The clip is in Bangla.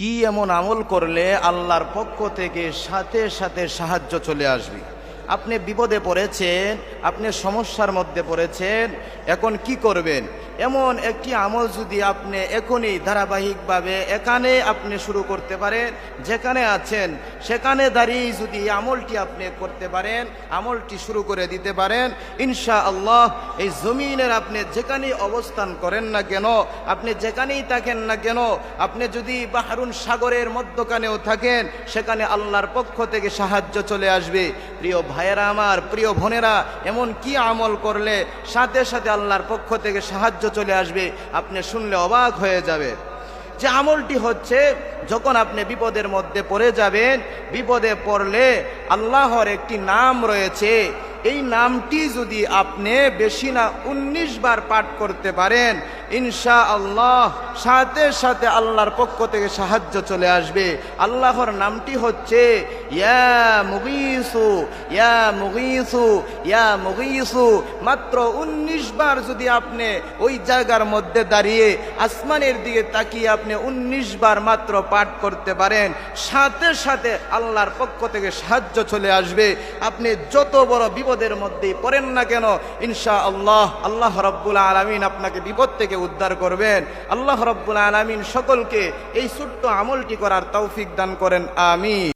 কি এমন আমল করলে আল্লাহর পক্ষ থেকে সাথে সাথে সাহায্য চলে আসবে? আপনি বিপদে পড়েছেন, আপনি সমস্যার মধ্যে পড়েছেন, এখন কি করবেন? এমন একটি আমল যদি আপনি এখনই ধারাবাহিকভাবে এখানে আপনি শুরু করতে পারেন, যেখানে আছেন সেখানে দাঁড়িয়ে যদি আমলটি আপনি করতে পারেন, আমলটি শুরু করে দিতে পারেন, ইনশাআল্লাহ এই জমিনের আপনি যেখানেই অবস্থান করেন না কেন, আপনি যেখানেই থাকেন না কেন, আপনি যদি বাহরুন সাগরের মধ্যখানেও থাকেন, সেখানে আল্লাহর পক্ষ থেকে সাহায্য চলে আসবে। প্রিয় ভাইয়েরা আমার, প্রিয় বোনেরা, এমন কি আমল করলে সাথে সাথে আল্লাহর পক্ষ থেকে সাহায্য চলে আসবে? আপনি শুনলে অবাক হয়ে যাবে। যে আমলটি হচ্ছে, যখন আপনি বিপদের মধ্যে পড়ে যাবেন, বিপদে পড়লে আল্লাহর একটি নাম রয়েছে, এই নামটি যদি আপনি বেশি না 19 বার পাঠ করতে পারেন, ইনশাআল্লাহ সাথে সাথে আল্লাহর পক্ষ থেকে সাহায্য চলে আসবে। আল্লাহর নামটি হচ্ছে ইয়া মুগীসু, ইয়া মুগীসু, ইয়া মুগীসু। মাত্র 19 বার যদি আপনি ওই জায়গার মধ্যে দাঁড়িয়ে আসমানের দিকে তাকিয়ে আপনি 19 বার মাত্র পাঠ করতে পারেন, সাথে সাথে আল্লাহর পক্ষ থেকে সাহায্য চলে আসবে। আপনি যত বড় বিপদের মধ্যেই পড়েন না কেন, ইনশাআল্লাহ আল্লাহ রাব্বুল আলামিন আপনাকে বিপদ থেকে উদ্ধার করবেন। আল্লাহ রাব্বুল আলামিন সকলকে এই ছোট্ট আমলটি করার তৌফিক দান করেন, আমিন।